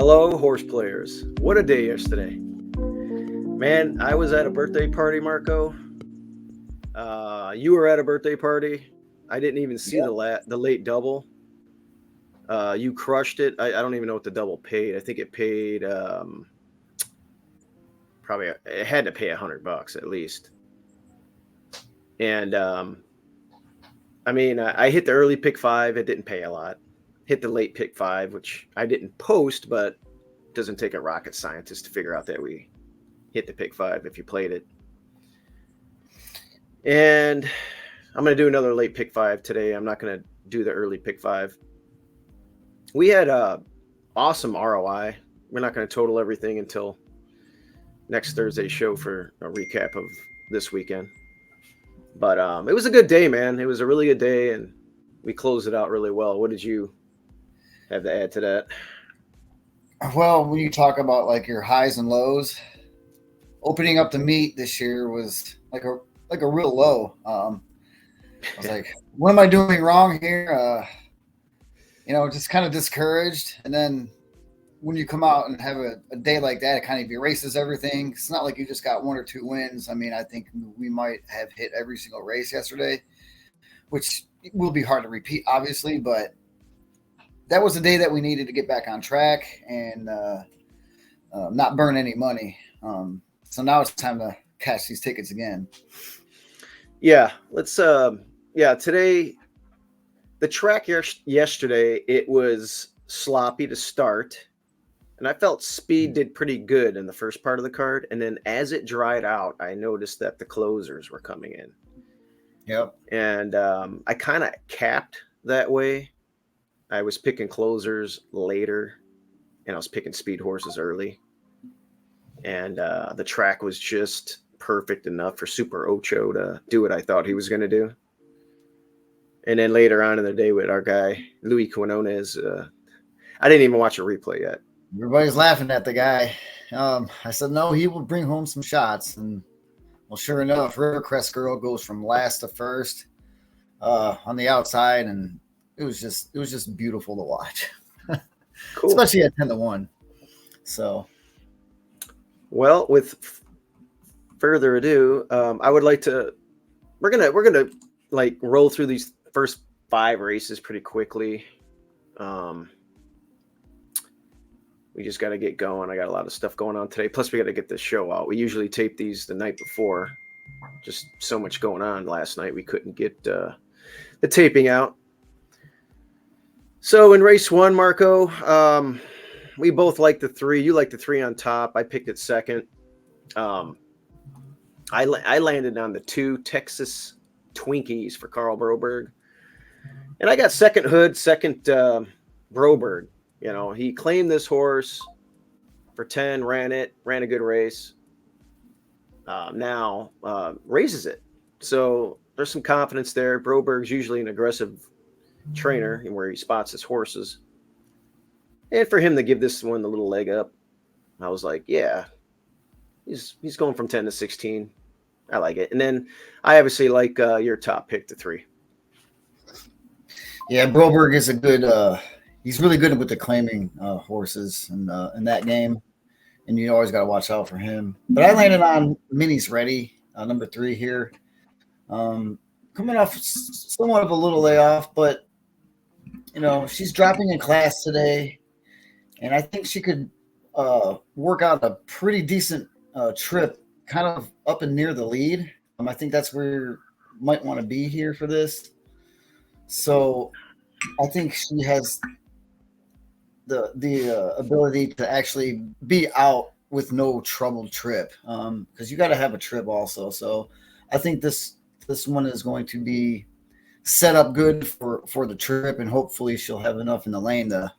Hello, horse players. What a day yesterday. Man, I was at a birthday party, Marco. You were at a birthday party. I didn't even see Yep. the late double. You crushed it. I don't even know what the double paid. I think it paid probably it had to pay $100 at least. And I hit the early pick five. It didn't pay a lot. Hit the late pick five, which I didn't post, but it doesn't take a rocket scientist to figure out that we hit the pick five if you played it. And I'm going to do another late pick five today. I'm not going to do the early pick five. We had awesome ROI. We're not going to total everything until next Thursday's show for a recap of this weekend. But it was a good day, man. It was a really good day, and we closed it out really well. What did you have to add to that? Well, when you talk about like your highs and lows, opening up the meet this year was like a real low. I was like, what am I doing wrong here? Just kind of discouraged. And then when you come out and have a day like that, it kind of erases everything. It's not like you just got one or two wins. I mean, I think we might have hit every single race yesterday, which will be hard to repeat, obviously, but that was the day that we needed to get back on track and not burn any money. So now it's time to cash these tickets again. Yeah, let's. Today, the track yesterday, it was sloppy to start, and I felt speed did pretty good in the first part of the card, and then as it dried out, I noticed that the closers were coming in. Yep. And I kind of capped that way. I was picking closers later, and I was picking speed horses early. And the track was just perfect enough for Super Ocho to do what I thought he was going to do. And then later on in the day with our guy, Luis Quinones, I didn't even watch a replay yet. Everybody's laughing at the guy. I said, no, he will bring home some shots. And, well, sure enough, Rivercrest Girl goes from last to first on the outside, and it was just beautiful to watch. Cool. Especially at 10-1. So, well, with further ado, I would like to. We're gonna like roll through these first 5 races pretty quickly. We just got to get going. I got a lot of stuff going on today. Plus, we got to get this show out. We usually tape these the night before. Just so much going on last night. We couldn't get the taping out. So in race 1, Marco, we both like the 3. You like the 3 on top. I picked it second. I landed on the 2 Texas Twinkies for Carl Broberg. And I got second Hood, second Broberg. You know, he claimed this horse for 10, ran a good race. Now raises it. So there's some confidence there. Broberg's usually an aggressive trainer where he spots his horses. And for him to give this one the little leg up, I was like, yeah, he's going from 10 to 16. I like it. And then I obviously like your top pick, the 3. Yeah, Broberg is a good he's really good with the claiming horses in that game, and you always got to watch out for him. But I landed on Minnie's Ready, number 3 here. Coming off somewhat of a little layoff, but she's dropping in class today, and I think she could work out a pretty decent trip, kind of up and near the lead. I think that's where you might want to be here for this. So I think she has the ability to actually be out with no troubled trip, because you got to have a trip also. So I think this one is going to be set up good for the trip, and hopefully she'll have enough in the lane to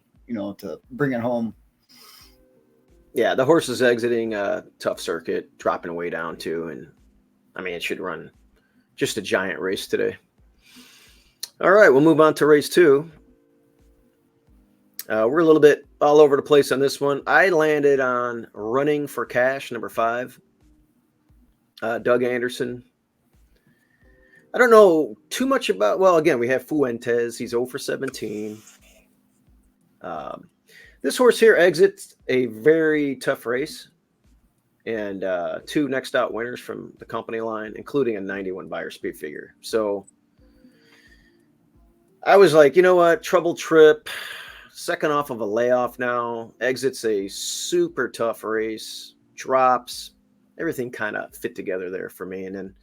bring it home. Yeah, the horse is exiting a tough circuit, dropping way down too, and I mean it should run just a giant race today. All right, we'll move on to race 2. We're a little bit all over the place on this one. I landed on Running for Cash, number 5. Doug Anderson. I don't know too much about. Well, again, we have Fuentes. He's 0 for 17. This horse here exits a very tough race, and two next out winners from the company line, including a 91 buyer speed figure. So I was like, you know what? Trouble trip, second off of a layoff now, exits a super tough race, drops, everything kind of fit together there for me. And then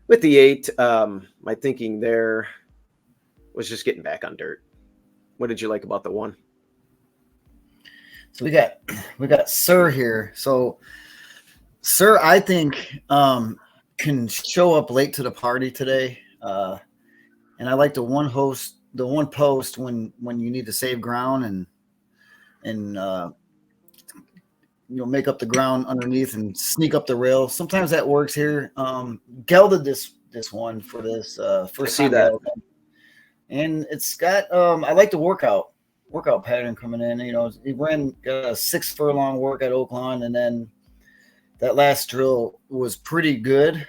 with the 8, my thinking there was just getting back on dirt. What did you like about the 1? So we got Sir here. So Sir, I think can show up late to the party today. And I like the one post when you need to save ground and make up the ground underneath and sneak up the rail. Sometimes that works here. Gelded this one for this first time. That. And it's got I like the workout pattern coming in. He ran a 6 furlong work at Oaklawn, and then that last drill was pretty good.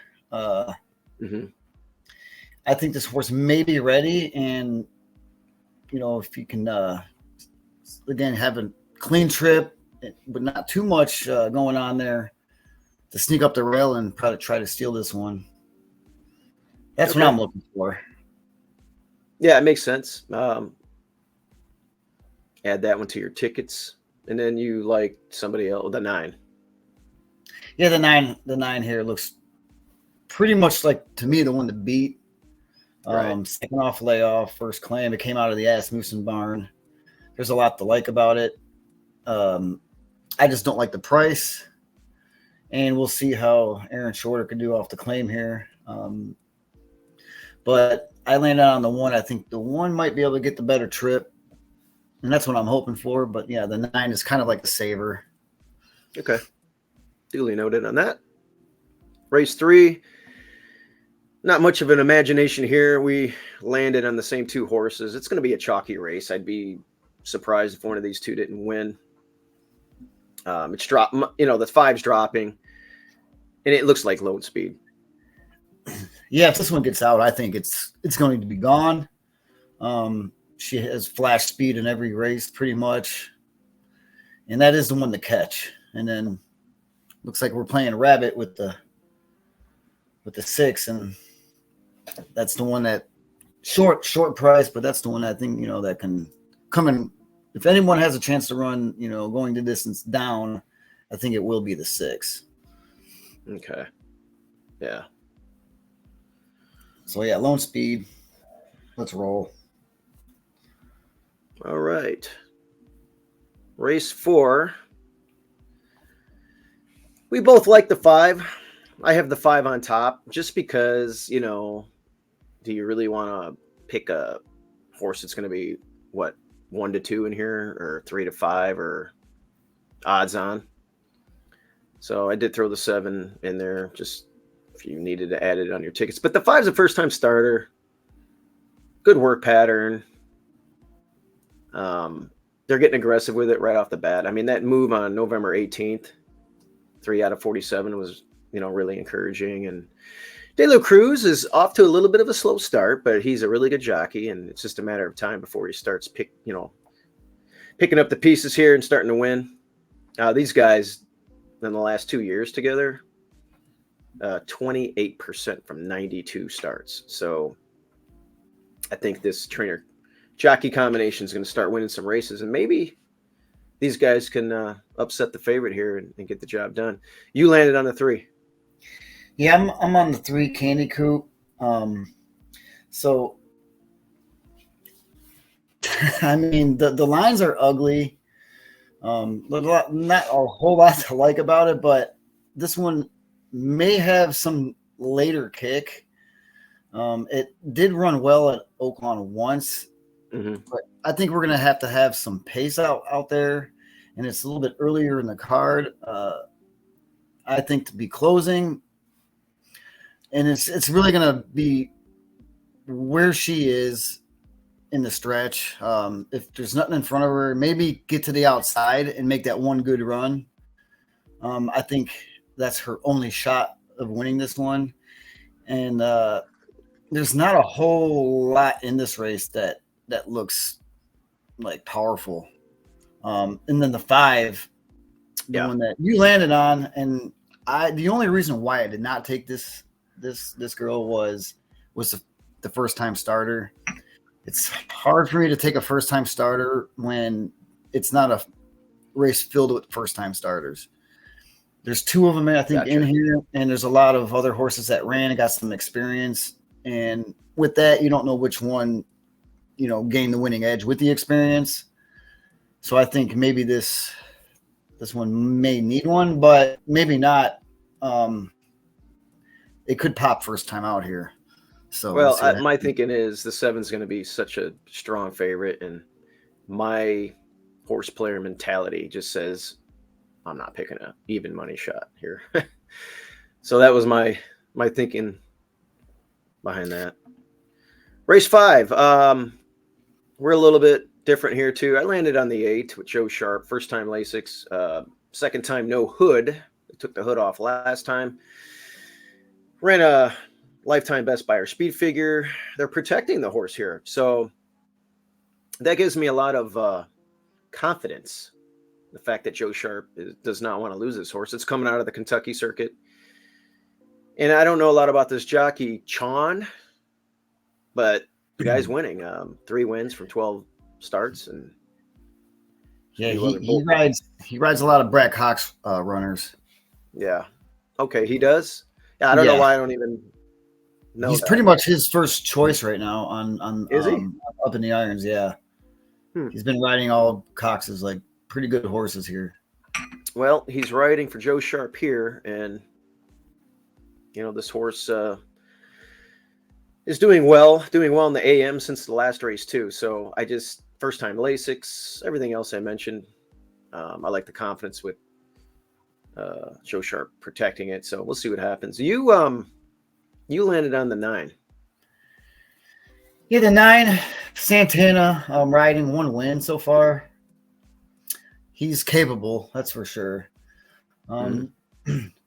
I think this horse may be ready, and if you can again have a clean trip, but not too much going on there to sneak up the rail and probably try to steal this one. That's what I'm looking for. Yeah, it makes sense. Add that one to your tickets, and then you like somebody else, the 9. Yeah, the 9 here looks pretty much like, to me, the one to beat. Right. Second off layoff, first claim. It came out of the Asmussen barn. There's a lot to like about it. I just don't like the price, and we'll see how Aaron Shorter can do off the claim here. But I landed on the 1. I think the 1 might be able to get the better trip, and that's what I'm hoping for. But yeah, the 9 is kind of like a saver. Okay. Duly noted on that. Race 3. Not much of an imagination here. We landed on the same 2 horses. It's going to be a chalky race. I'd be surprised if one of these 2 didn't win. It's the 5's dropping, and it looks like load speed. Yeah, if this one gets out, I think it's going to be gone. She has flash speed in every race pretty much, and that is the one to catch. And then looks like we're playing rabbit with the 6, and that's the one that short price, but that's the one I think that can come in. If anyone has a chance to run, going the distance down, I think it will be the 6. Okay. Yeah. So yeah, lone speed. Let's roll. All right. Race 4. We both like the 5. I have the 5 on top just because, do you really want to pick a horse that's going to be 1 to 2 in here, or 3 to 5, or odds on? So I did throw the 7 in there just if you needed to add it on your tickets. But the 5's a first time starter. Good work pattern. They're getting aggressive with it right off the bat. I mean, that move on November 18th, 3 out of 47 was, really encouraging. And De La Cruz is off to a little bit of a slow start, but he's a really good jockey, and it's just a matter of time before he starts picking up the pieces here and starting to win. These guys in the last 2 years together, 28% from 92 starts. So I think this trainer jockey combination is going to start winning some races, and maybe these guys can upset the favorite here and get the job done. You landed on the 3. Yeah, I'm on the 3 Candy Coop. So I mean, the lines are ugly. Not a whole lot to like about it, but this one may have some later kick. It did run well at Oaklawn once, but I think we're going to have some pace out there, and it's a little bit earlier in the card. I think to be closing, and it's really going to be where she is in the stretch. If there's nothing in front of her, maybe get to the outside and make that one good run. I think that's her only shot of winning this one. And there's not a whole lot in this race that looks like powerful. And then the 5, the Yeah. one that you landed on, and the only reason why I did not take this girl was the first time starter. It's hard for me to take a first time starter when it's not a race filled with first time starters. There's 2 of them, I think, in here, and there's a lot of other horses that ran and got some experience. And with that, you don't know which one, gained the winning edge with the experience. So I think maybe this one may need one, but maybe not. It could pop first time out here. So Well, my thinking is the 7's going to be such a strong favorite, and my horse player mentality just says I'm not picking a even money shot here. So that was my thinking behind that. Race 5. We're a little bit different here too. I landed on the 8 with Joe Sharp. First time Lasix. Second time no hood. They took the hood off last time. Ran a lifetime best buyer speed figure. They're protecting the horse here, so that gives me a lot of confidence. The fact that Joe Sharp does not want to lose this horse. It's coming out of the Kentucky circuit. And I don't know a lot about this jockey, Chon, but the guy's winning. 3 wins from 12 starts. And yeah, he rides a lot of Brad Cox runners. Yeah. Okay, he does? Yeah, I don't know why I don't even know. He's pretty much his first choice right now on Is he? Up in the irons, yeah. He's been riding all Cox's like pretty good horses here. Well, he's riding for Joe Sharp here, and this horse is doing well in the AM since the last race too. So I just first time Lasix, everything else I mentioned. I like the confidence with Joe Sharp protecting it. So we'll see what happens. You landed on the 9. Yeah, the 9 Santana riding 1 win so far. He's capable, that's for sure.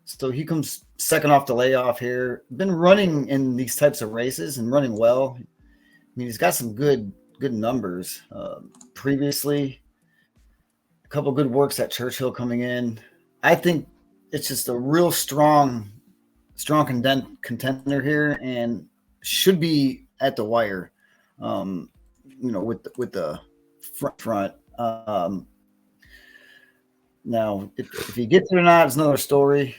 So he comes second off the layoff here. Been running in these types of races and running well. I mean, he's got some good numbers. Previously, a couple good works at Churchill coming in. I think it's just a real strong contender here, and should be at the wire. With the front. Now, if he gets it or not, it's another story.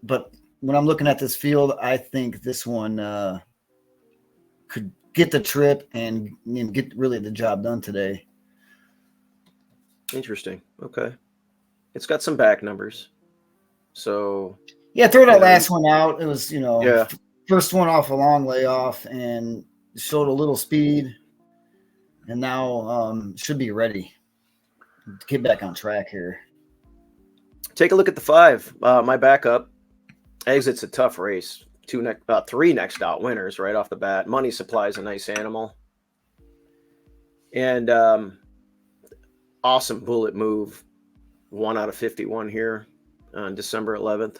But when I'm looking at this field, I think this one could get the trip and get really the job done today. Interesting. Okay. It's got some back numbers. So yeah, throw that last one out. It was, yeah. First one off a long layoff and showed a little speed, and now should be ready to get back on track here. Take a look at the 5. My backup exits a tough race. 3 next out winners right off the bat. Money Supply is a nice animal. And awesome bullet move. 1 out of 51 here on December 11th.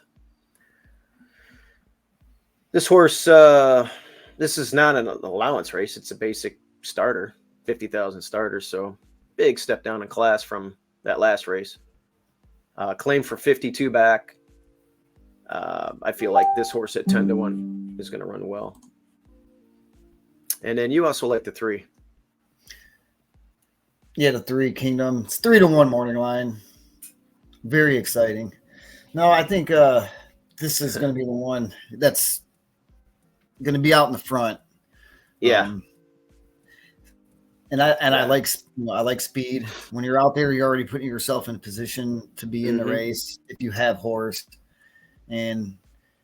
This horse, this is not an allowance race. It's a basic starter, 50,000 starters. So big step down in class from that last race. Claimed for 52 back. I feel like this horse at 10-1 is going to run well. And then you also like the 3. Yeah, the 3 Kingdom. It's 3-1 morning line. Very exciting. No, I think this is going to be the one that's going to be out in the front. Yeah. I like speed. When you're out there, you're already putting yourself in a position to be in the race if you have horse. And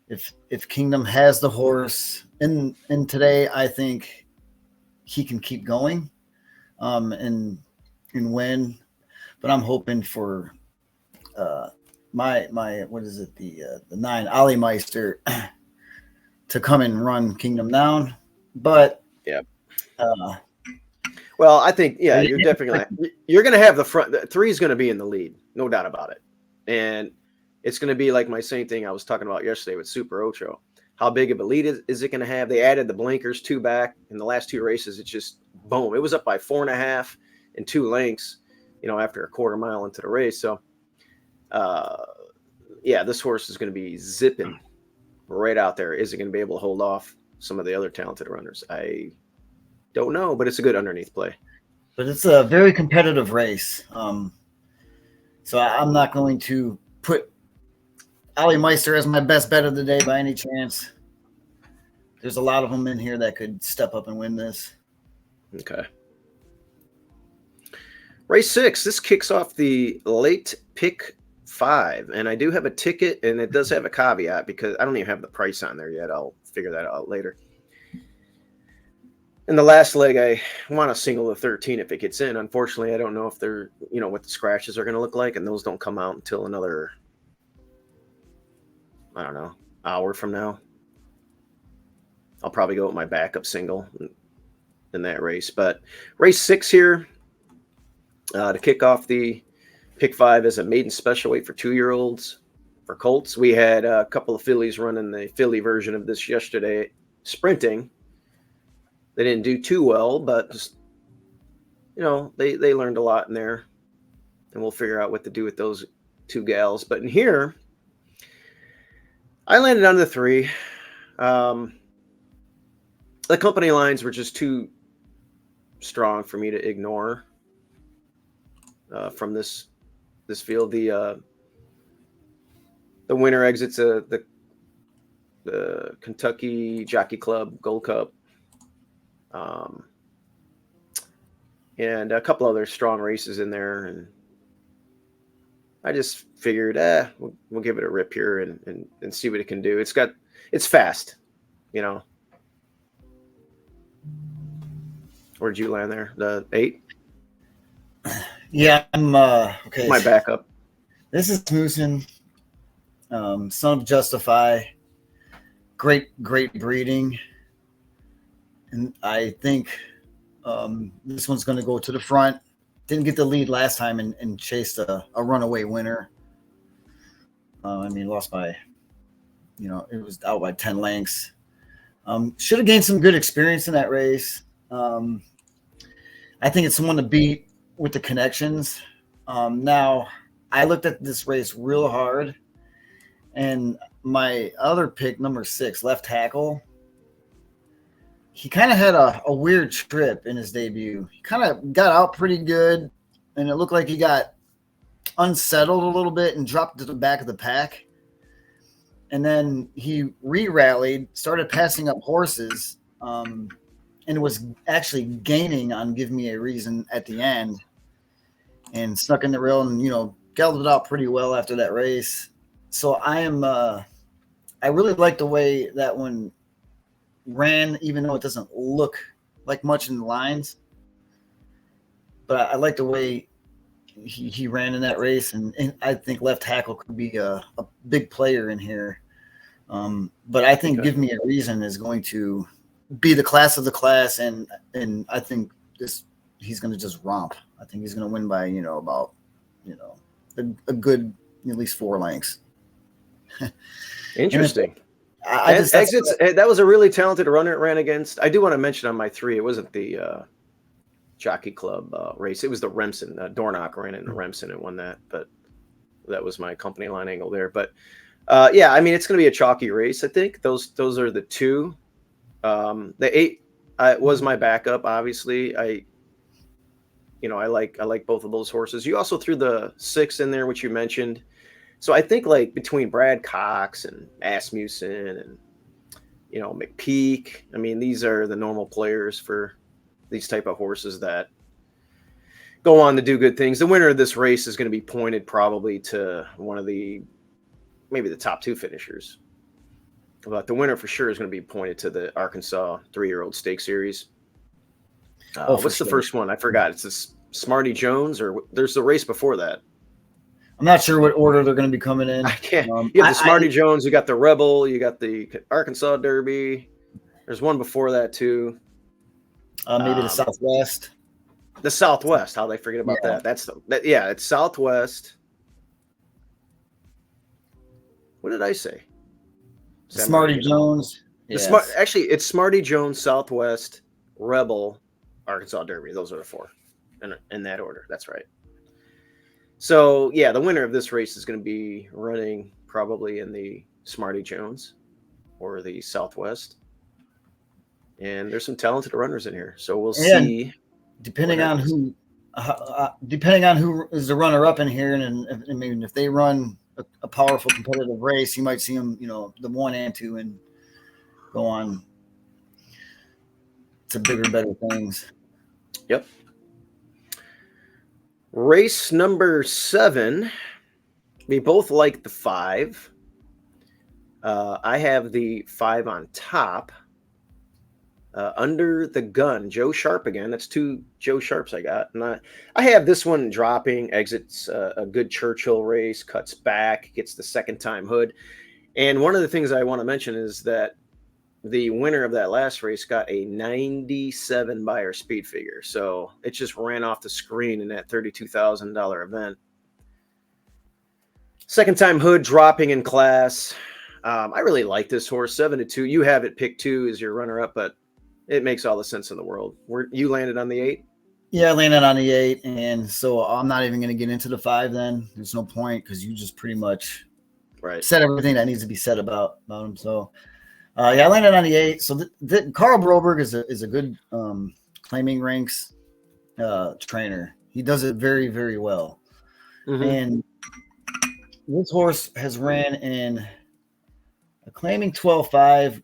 if Kingdom has the horse in today, I think he can keep going and win. But I'm hoping for my what is it, the 9 Ollie Meister to come and run Kingdom down. But yeah. Well, I think, you're definitely you're going to have the front. The 3 is going to be in the lead, no doubt about it. And it's going to be like my same thing I was talking about yesterday with Super Ocho. How big of a lead is it going to have? They added the blinkers 2 back in the last 2 races. It's just boom. It was up by 4.5 and 2 lengths. after a quarter mile into the race. So, yeah, this horse is going to be zipping right out there. Is it going to be able to hold off some of the other talented runners? I don't know, but it's a good underneath play. But it's a very competitive race. So I'm not going to put Ali Meister as my best bet of the day by any chance. There's a lot of them in here that could step up and win this. Okay. Race 6. This kicks off the late pick 5. And I do have a ticket, and it does have a caveat because I don't even have the price on there yet. I'll figure that out later. In the last leg, I want to single the 13 if it gets in. Unfortunately, I don't know if they're, what the scratches are going to look like, and those don't come out until another, I don't know, hour from now. I'll probably go with my backup single in that race. But race 6 here, to kick off the pick 5 is a maiden special weight for 2-year-olds for colts. We had a couple of fillies running the filly version of this yesterday, sprinting. They didn't do too well, but just, they learned a lot in there, and we'll figure out what to do with those 2 gals. But in here, I landed on the 3. The company lines were just too strong for me to ignore from this field. The winner exits the Kentucky Jockey Club Gold Cup. And a couple other strong races in there, and I just figured, we'll give it a rip here and see what it can do. It's fast, Where'd you land there? The 8? Yeah, I'm okay. My backup. This is Moosin, son of Justify. Great breeding. And I think this one's going to go to the front. Didn't get the lead last time and chased a runaway winner. Lost by, it was out by 10 lengths. Should have gained some good experience in that race. I think it's someone to beat with the connections. Now, I looked at this race real hard, and my other pick, number 6, left tackle, he kind of had a weird trip in his debut. He kind of got out pretty good, and it looked like he got unsettled a little bit and dropped to the back of the pack. And then he re-rallied, started passing up horses, and was actually gaining on Give Me a Reason at the end, and snuck in the rail and, galloped it out pretty well after that race. So I really like the way that one ran, even though it doesn't look like much in the lines. But I like the way he ran in that race, and I think left tackle could be a big player in here. But I think Give Me a Reason is going to be the class of the class, and I think he's going to just romp. I think he's going to win by about a good at least 4 lengths. Interesting. That was a really talented runner it ran against. I do want to mention on my 3, it wasn't the Jockey Club race. It was the Remsen. Dornock ran in the Remsen and won that, but that was my company line angle there. But it's going to be a chalky race. I think those are the 2. The 8 was my backup. Obviously, I like both of those horses. You also threw the 6 in there, which you mentioned. So I think between Brad Cox and Asmussen and McPeak, these are the normal players for these type of horses that go on to do good things. The winner of this race is going to be pointed probably to one of maybe the top 2 finishers. But the winner for sure is going to be pointed to the Arkansas 3-year-old Stake Series. What's the first one? I forgot. It's this Smarty Jones, or there's the race before that. I'm not sure what order they're going to be coming in. I can't. You have the Smarty Jones. You got the Rebel. You got the Arkansas Derby. There's one before that too. Maybe the Southwest. The Southwest. How they forget about that? It's Southwest. What did I say? Smarty Jones. Yes. It's Smarty Jones, Southwest, Rebel, Arkansas Derby. Those are the 4 in that order. That's right. So yeah, the winner of this race is going to be running probably in the Smarty Jones or the Southwest. And there's some talented runners in here, so we'll And see what depending on happens. who is the runner up in here, and I mean, if they run a powerful competitive race, you might see them, the 1 and 2, and go on to bigger, better things. Yep. Race number 7. We both like the 5. I have the 5 on top. Under the gun, Joe Sharp again. That's 2 Joe Sharps I got. And I have this one dropping, exits a good Churchill race, cuts back, gets the second time hood. And one of the things I want to mention is that the winner of that last race got a 97 Beyer speed figure. So it just ran off the screen in that $32,000 event. Second time hood dropping in class. I really like this horse, 7-2. You have it pick 2 as your runner up, but it makes all the sense in the world. You landed on the 8? Yeah, I landed on the 8, and so I'm not even going to get into the 5 then. There's no point because you just pretty much said everything that needs to be said about him. So, yeah, I landed on the 8. So Carl Broberg is a good claiming ranks trainer. He does it very, very well. Mm-hmm. And this horse has ran in a claiming 12-5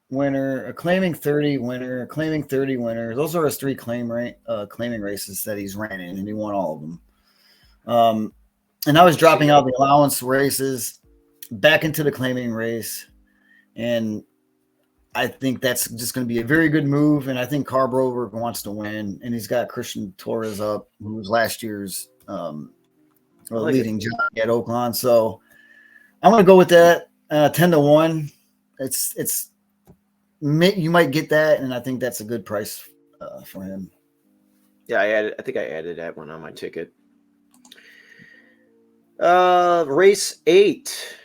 winner, a claiming 30 winner, a claiming 30 winner. Those are his 3 claiming races that he's ran in, and he won all of them. And I was dropping out the allowance races back into the claiming race, and I think that's just going to be a very good move. And I think Carl Broberg wants to win, and he's got Christian Torres up, who was last year's leading jockey at Oaklawn. So I'm going to go with that 10-1. It's you might get that, and I think that's a good price for him. Yeah, I think I added that one on my ticket. Race 8.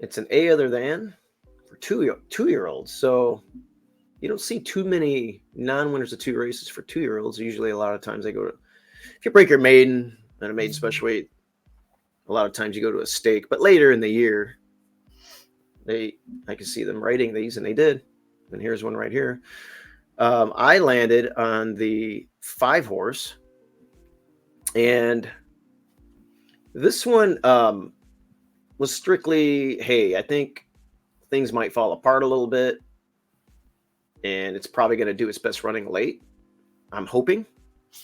It's an A other than for two-year-olds. So you don't see too many non-winners of 2 races for 2-year-olds. Usually, a lot of times they go to, if you break your maiden and a maiden special weight, a lot of times you go to a stake. But later in the year, I can see them writing these, and they did. And here's one right here. I landed on the 5 horse, and this one was strictly, hey, I think things might fall apart a little bit, and it's probably going to do its best running late. I'm hoping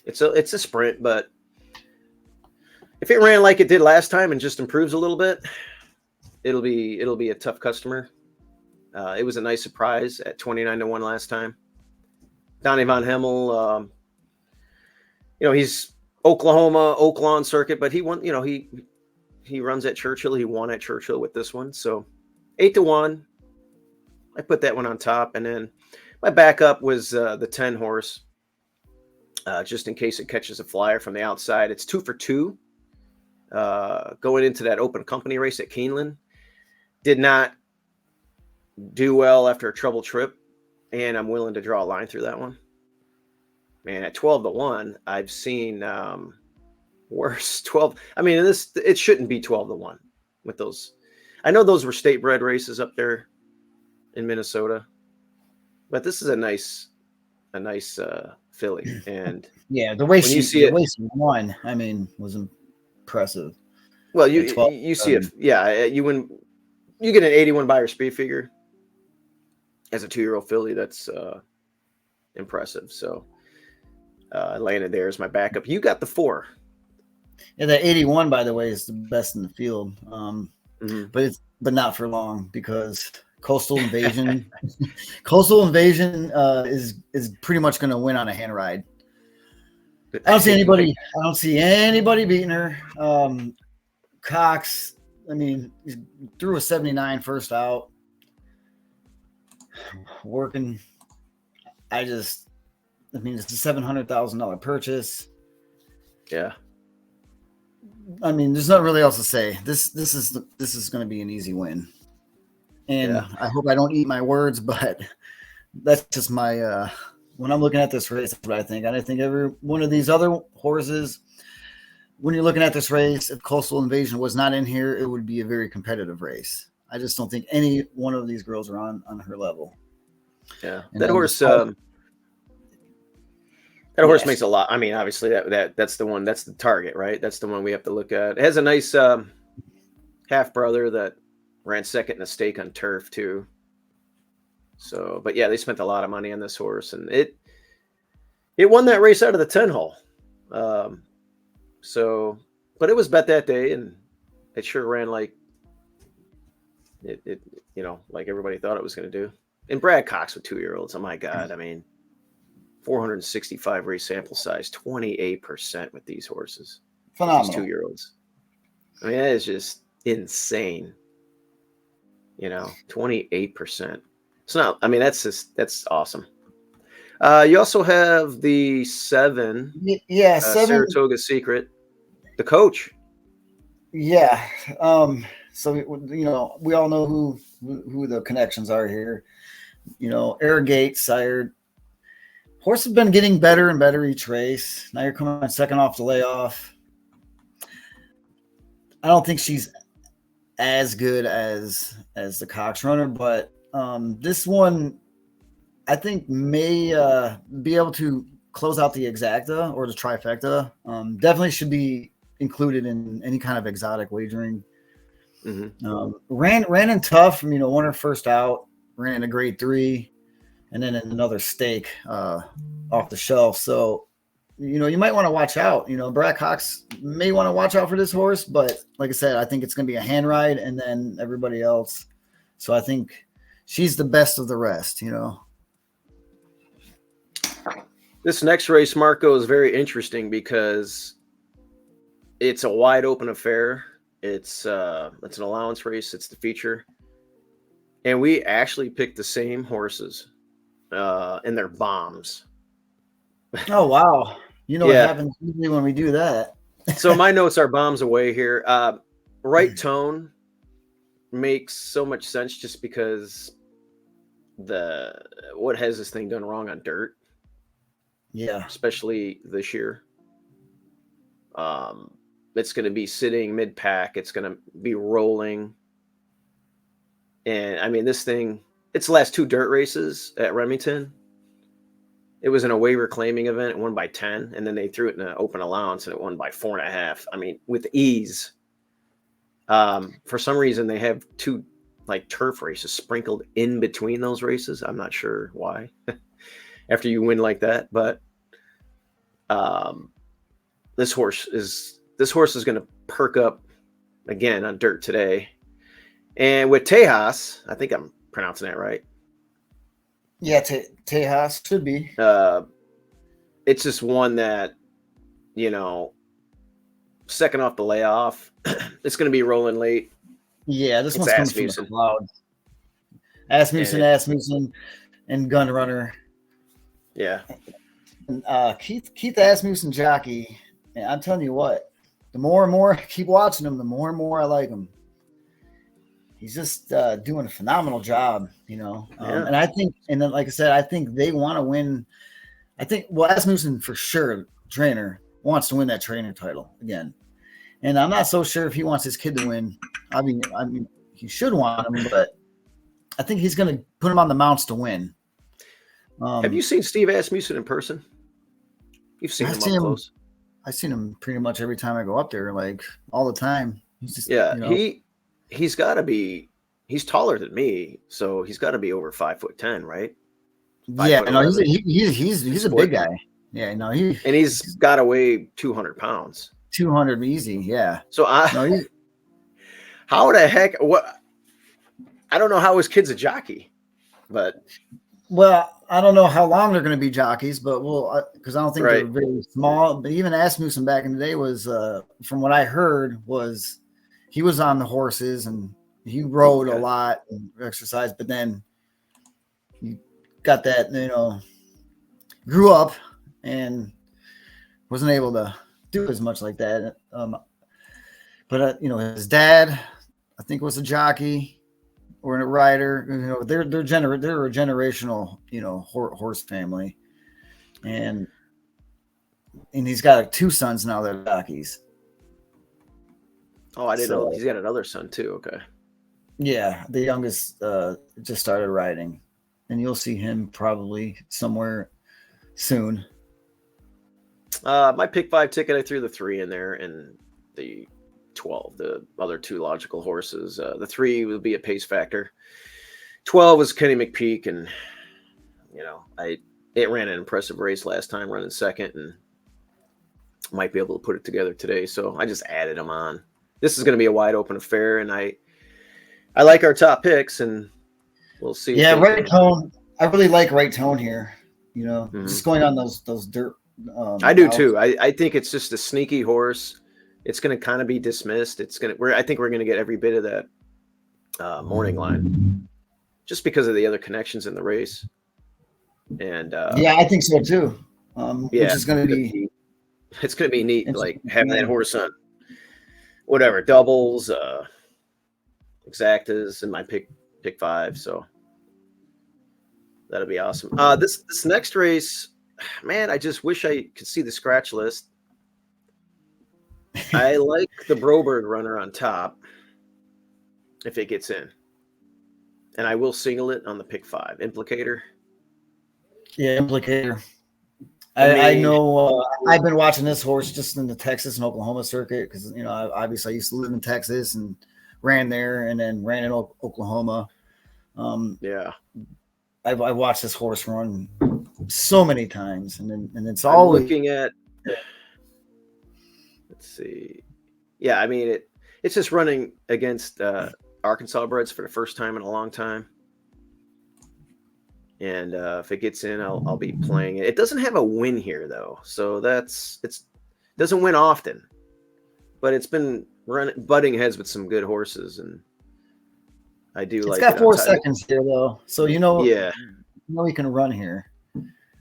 it's a sprint, but if it ran like it did last time and just improves a little bit, it'll be a tough customer. It was a nice surprise at 29-1 last time. Donnie Von Hemmel, he's Oaklawn circuit, but he won. He runs at Churchill. He won at Churchill with this one. So 8-1. I put that one on top, and then my backup was the 10 horse, just in case it catches a flyer from the outside. It's 2 for 2. Going into that open company race at Keeneland. Did not do well after a trouble trip, and I'm willing to draw a line through that one. Man, at 12-1, I've seen worse. 12. I mean, it shouldn't be 12-1 with those. I know those were state bred races up there in Minnesota, but this is a nice filly. And yeah, the way she won, I mean, was impressive. Well, you see it. Yeah, you win. You get an 81 Beyer speed figure as a 2-year-old filly. That's impressive. So I landed there as my backup. You got the 4. Yeah, that 81, by the way, is the best in the field. But not for long, because Coastal Invasion is pretty much going to win on a hand ride. I don't see anybody beating her. Cox, I mean, he threw a 79 first out. Working. It's a $700,000 purchase. Yeah. I mean, there's not really else to say. This is going to be an easy win. And yeah. I hope I don't eat my words, but that's just my when I'm looking at this race, that's what I think. And I think every one of these other horses when you're looking at this race, if Coastal Invasion was not in here, it would be a very competitive race. I just don't think any one of these girls are on her level. Yeah, And that horse. That horse makes a lot. I mean, obviously that's the one. That's the target, right? That's the one we have to look at. It has a nice half brother that ran second in a stake on turf too. So, but yeah, they spent a lot of money on this horse, and it won that race out of the 10 hole. So, but it was bet that day, and it sure ran like it like everybody thought it was going to do. And Brad Cox with 2-year-olds. Oh my God. I mean, 465 race sample size, 28% with these horses. Phenomenal. These 2-year-olds. I mean, that is just insane. 28%. It's not, I mean, that's awesome. You also have the 7. Yeah, 7. Saratoga Secret, the coach. Yeah. So, we all know who the connections are here. Arrogate, sired. Horse has been getting better and better each race. Now you're coming second off the layoff. I don't think she's as good as the Cox runner, but this one I think may be able to close out the exacta or the trifecta. Definitely should be included in any kind of exotic wagering. Mm-hmm. Ran in tough. Won her first out. Ran in a grade 3, and then in another stake off the shelf. So, you might want to watch out. Brad Cox may want to watch out for this horse, but like I said, I think it's going to be a hand ride, and then everybody else. So I think she's the best of the rest. This next race, Marco, is very interesting because it's a wide open affair. It's an allowance race. It's the feature. And we actually picked the same horses in their bombs. Oh, wow. What happens usually when we do that. So my notes are bombs away here. Right tone makes so much sense just because what has this thing done wrong on dirt? Yeah. Especially this year. It's going to be sitting mid-pack. It's going to be rolling. And, I mean, this thing, its last 2 dirt races at Remington, it was an away reclaiming event. It won by 10, and then they threw it in an open allowance, and it won by 4.5. I mean, with ease. For some reason, they have 2, turf races sprinkled in between those races. I'm not sure why. After you win like that, but this horse is going to perk up again on dirt today. And with Tejas, I think I'm pronouncing that right. Yeah, Tejas should be. It's just one that, second off the layoff, it's going to be rolling late. Yeah, this one's coming from the cloud. Asmussen, and Gun Runner. Yeah. And, Keith Asmussen jockey, and I'm telling you what, the more and more I keep watching him, the more and more I like him. He's just doing a phenomenal job, and I think, and then, like I said, I think they want to win. I think, Asmussen for sure, trainer, wants to win that trainer title again. And I'm not so sure if he wants his kid to win. I mean, he should want him, but I think he's going to put him on the mounts to win. Have you seen Steve Asmussen in person? You've seen him up close. I've seen him pretty much every time I go up there, all the time. He's just, he's got to be. He's taller than me, so he's got to be over 5'10", right? He's a big guy. Yeah, no, he's got to weigh 200 pounds. 200 easy, yeah. So how the heck? What? I don't know how his kid's a jockey, but. Well, I don't know how long they're going to be jockeys, but because I don't think they're very small. But even Asmussen back in the day was, from what I heard, was he was on the horses and he rode a lot and exercised. But then he got that, grew up and wasn't able to do as much like that. But his dad, I think, was a jockey. Or a rider, they're a generational, horse family, and he's got 2 sons now that are jockeys. Oh, I didn't know So he's got another son too. Okay. yeah, the youngest just started riding, and you'll see him probably somewhere soon. My pick 5 ticket, I threw the 3 in there and the 12, the other 2 logical horses. The 3 will be a pace factor. 12 was Kenny McPeak, and it ran an impressive race last time, running second, and might be able to put it together today. So I just added them on. This is going to be a wide open affair, and I like our top picks, and we'll see. Yeah, right tone. I really like right tone here. Just going on those dirt. I do too. I think it's just a sneaky horse. It's going to kind of be dismissed. I think we're going to get every bit of that morning line, just because of the other connections in the race. And yeah, I think so too. Which is going to be. It's going to be neat, like having that horse on whatever doubles, exactas in my pick 5. So that'll be awesome. This next race, man, I just wish I could see the scratch list. I like the Broberg runner on top if it gets in, and I will single it on the pick 5 implicator. Yeah, implicator. I know. I've been watching this horse just in the Texas and Oklahoma circuit because obviously I used to live in Texas and ran there, and then ran in Oklahoma. Yeah, I watched this horse run so many times, and it's always looking at. Let's see. Yeah, I mean it's just running against Arkansas breds for the first time in a long time. And if it gets in, I'll be playing it. It doesn't have a win here though, so it doesn't win often, but it's been butting heads with some good horses, and I do like it. It's got 4 seconds here though, so yeah, he can run here.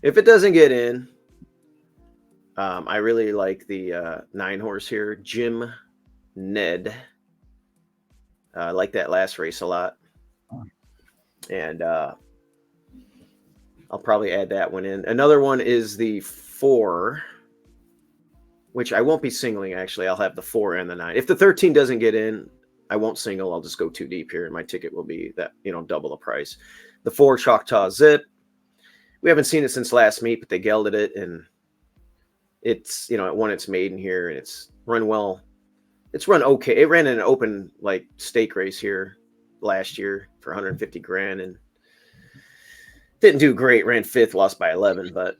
If it doesn't get in, I really like the 9 horse here, Jim Ned. I like that last race a lot, and I'll probably add that one in. Another one is the 4, which I won't be singling, actually. I'll have the 4 and the 9. If the 13 doesn't get in, I won't single. I'll just go too deep here, and my ticket will be that, double the price. The 4, Choctaw Zip. We haven't seen it since last meet, but they gelded it, and it's, it won its maiden here, and it's run well. It's run okay. It ran in an open, stake race here last year for 150 grand, and didn't do great. Ran 5th, lost by 11. But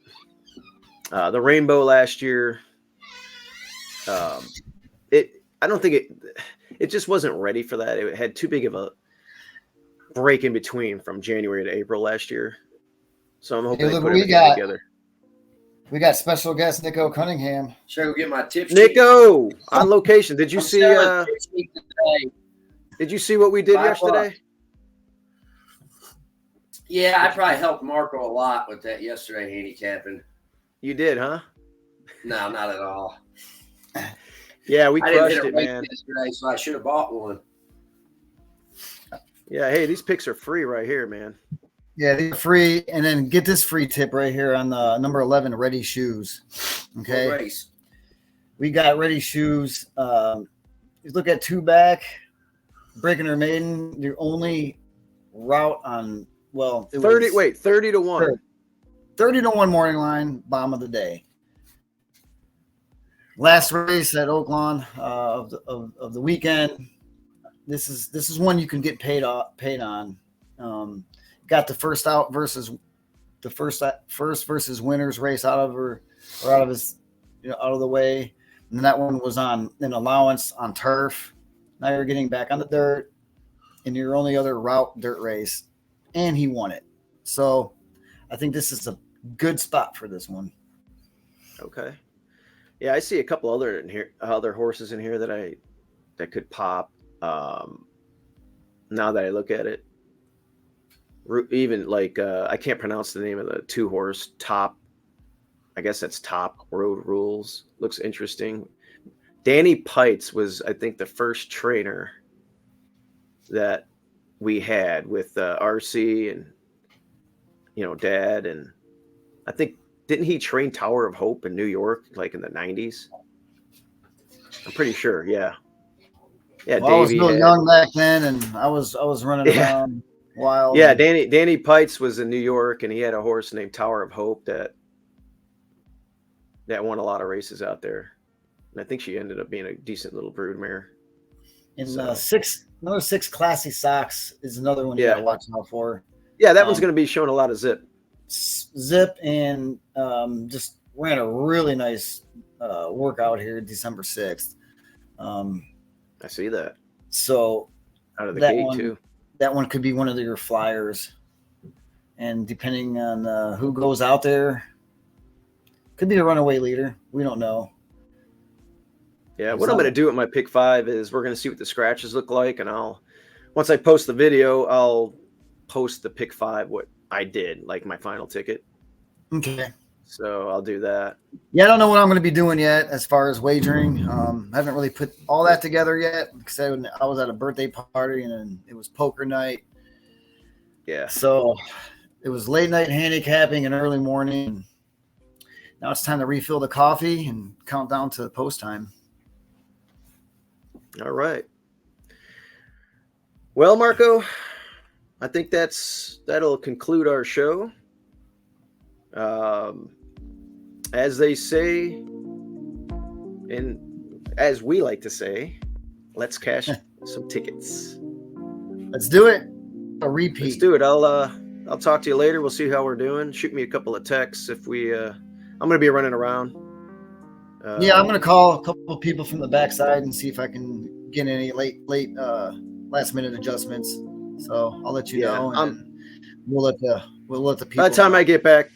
the Rainbow last year, I don't think it just wasn't ready for that. It had too big of a break in between from January to April last year. So I'm hoping they put everything together. We got special guest Nico Cunningham. Should I go get my tips? Nico on location. Did you see? Did you see what we did yesterday? Yeah, I probably helped Marco a lot with that yesterday handicapping. You did, huh? No, not at all. Yeah, we crushed it, man. Yesterday, so I should have bought one. Yeah, hey, these picks are free right here, man. Yeah, they're free, and then get this free tip right here on the number 11 Ready Shoes. Okay, what race? We got Ready Shoes. You look at 2 back, Breaking Her Maiden. Your only route on. Well, it 30 to 1. 30 to 1 morning line, bomb of the day. Last race at Oaklawn of the weekend. This is one you can get paid on. Got the first out versus the first versus winners race out of the way. And that one was on an allowance on turf. Now you're getting back on the dirt in your only other route dirt race. And he won it. So I think this is a good spot for this one. Okay. Yeah, I see a couple other horses in here that could pop. Now that I look at it, even I can't pronounce the name of the 2 horse Top. I guess that's Top Road Rules. Looks interesting. Danny Pites was, I think, the first trainer that we had with RC and Dad, and I think didn't he train Tower of Hope in New York in the 90s? I'm pretty sure, yeah. Yeah, Well, I was Davey real had. young back then, and I was running Yeah. around wild. Yeah, and- Danny Pites was in New York, and he had a horse named Tower of Hope that won a lot of races out there. And I think she ended up being a decent little broodmare. And So. another 6 Classy Socks is another one you Yeah. gotta watch out for. Yeah, that one's going to be showing a lot of zip. Zip and just ran a really nice workout here December 6th. I see that. So Out of the that gate, one, too. That one could be one of your flyers. And depending on who goes out there, could be a runaway leader. We don't know. Yeah, what I'm going to do with my pick 5 is we're going to see what the scratches look like, and once I post the video, I'll post the pick 5 what I did, like my final ticket. Okay. So I'll do that. Yeah, I don't know what I'm going to be doing yet as far as wagering. I haven't really put all that together yet because I was at a birthday party and then it was poker night. Yeah. So it was late night handicapping and early morning. Now it's time to refill the coffee and count down to post time. All right. Well, Marco, I think that'll conclude our show. As they say, and as we like to say, let's cash some tickets. Let's do it. A repeat. Let's do it. I'll talk to you later. We'll see how we're doing. Shoot me a couple of texts if we. I'm gonna be running around. Yeah, I'm gonna call a couple of people from the backside and see if I can get any late last minute adjustments. So I'll let you know. And we'll let the people. By the time I get back,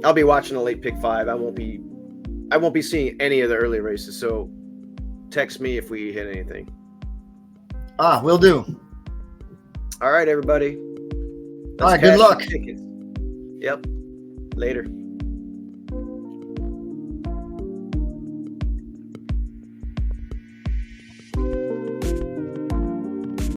I'll be watching the late pick 5. I won't be seeing any of the early races. So text me if we hit anything. Will do. All right, everybody. All right, good luck. Yep. Later.